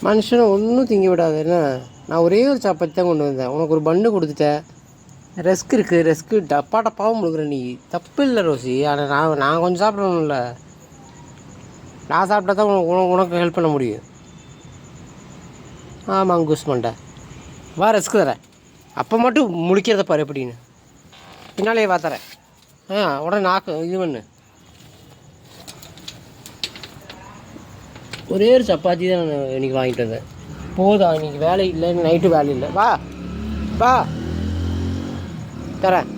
மனுஷனை ஒன்றும் திங்க விடாது. என்ன, நான் ஒரே ஒரு சப்பாத்தி தான் கொண்டு வந்தேன். உனக்கு ஒரு பன்னு கொடுத்துட்டேன். ரெஸ்க் இருக்குது, ரெஸ்க்கு டப்பா டப்பாவும் முழுக்கிற நீ. தப்பு இல்லை ரோசி. ஆனால் நான் கொஞ்சம் சாப்பிடணும்ல. நான் சாப்பிட்டா தான் உனக்கு ஹெல்ப் பண்ண முடியும். ஆமாம் அங்கூஸ் மண்டை, வா ரெஸ்க்கு தரேன். அப்போ மட்டும் முழிக்கிறத பாரு எப்படின்னு. பின்னாலே வா தரேன். உடனே நாக்கு இது பண்ணு. ஒரே ஒரு சப்பாத்தி தான் நான் இன்றைக்கி வாங்கிட்டு வந்தேன். போதா, இன்றைக்கி வேலை இல்லை, நைட்டு வேலை இல்லை. வா வா தரேன்.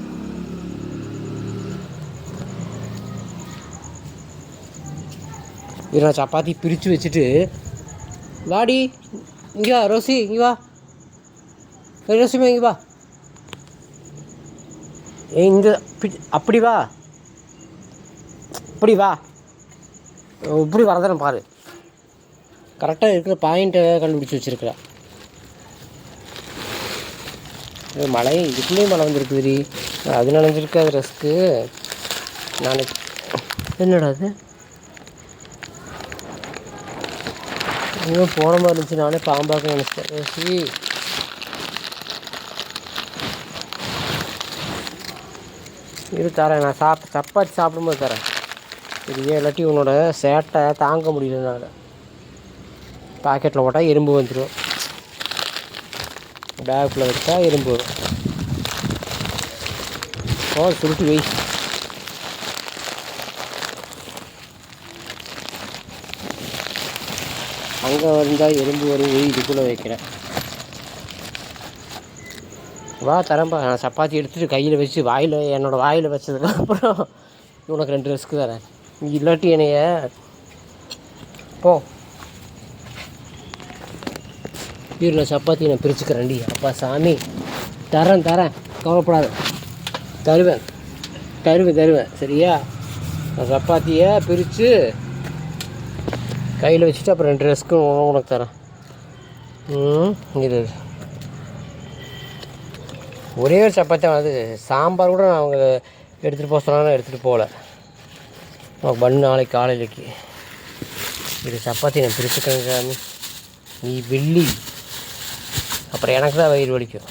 இது நான் சப்பாத்தி பிரித்து வச்சுட்டு வாடி இங்கே வா ரோசி, இங்கே வா ரோசிமா, இங்கே வா. இந்த அப்படி வா, இப்படி வா, இப்படி வரதானே பாரு. கரெக்டாக இருக்கிற பாயிண்ட்டை கண்டுபிடிச்சி வச்சுருக்குறா. மழை இதுக்குள்ளேயும் மழை வந்துருக்குதுரி. அது நனைஞ்சிருக்கு. அது ரெஸ்க்கு நான் என்னடா அது இன்னும் போன மாதிரி இருந்துச்சு. நானே பாம்பாக்க நினச்சிட்டேன். ரோசி இது தரேன். நான் சப்பாத்தி சாப்பிடும்போது தரேன். இது இல்லாட்டி உன்னோட சேட்டை தாங்க முடியலனால பாக்கெட்டில் போட்டால் எறும்பு வந்துடும், பேக்குள்ளே வச்சா எறும்பு வரும். சுருட்டி வை. அங்கே வந்தால் எறும்பு வரும். வை, இதுக்குள்ளே வைக்கிறேன். வா தரேன்ப்பா. நான் சப்பாத்தி எடுத்துகிட்டு கையில் வச்சு என்னோடய வாயில் வச்சதுக்கப்புறம் உனக்கு 2 ரெஸ்க்கு தரேன். இல்லாட்டி என்னைய போ. வீட்டில் சப்பாத்தி நான் பிரிச்சுக்கிறேன்டி. அப்பா சாமி, தரேன் கவலைப்படாத. தருவேன் சரியா. நான் சப்பாத்தியை பிரித்து கையில் வச்சுட்டு அப்புறம் 2 ரெஸ்க்கும் உனக்கு தரேன். இது ஒரே ஒரு சப்பாத்தி. அது சாம்பார் கூட நான் அவங்க எடுத்துகிட்டு போக சொன்னாலும் எடுத்துகிட்டு போகல. உனக்கு பண்ணு நாளைக்கு காலையிலக்கு. இது சப்பாத்தி நான் பிரிச்சுக்கிறேன் சாமி. நீ வெள்ளி, அப்புறம் எனக்கு தான் வயிறு வலிக்கும்.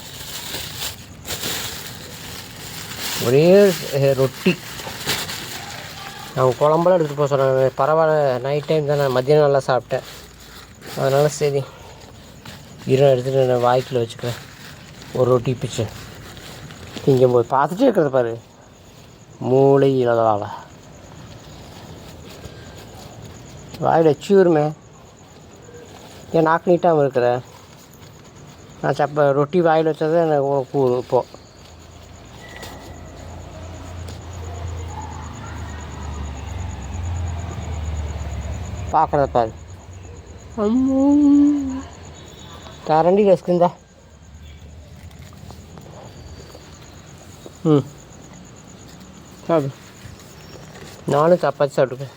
ஒரே ரொட்டி நான் குழம்பெல்லாம் எடுத்துகிட்டு போக சொன்னேன். பரவாயில்ல, நைட் டைம் தான், நான் மத்தியானம் நல்லா சாப்பிட்டேன். அதனால் சரி ஈரம் எடுத்துகிட்டு நான் வாய்க்கில் வச்சுக்கிறேன். ஒரு ரொட்டி பிச்சு திங்கும்போது பார்த்துட்டே இருக்கிறத பாரு. மூளை இல்லாதவாள வாயில் வச்சு வருமே. ஏன் நாக்கு நீட்டாமல் இருக்கிற? நான் ரொட்டி வாயில் வச்சதை எனக்கு உனக்கு இப்போது பார்க்குறத பாரு. கரண்டி ரெஸ்க்குந்தா. சாப்பிடு. நானும் சப்பாத்தி சாப்பிட்டுக்கேன்.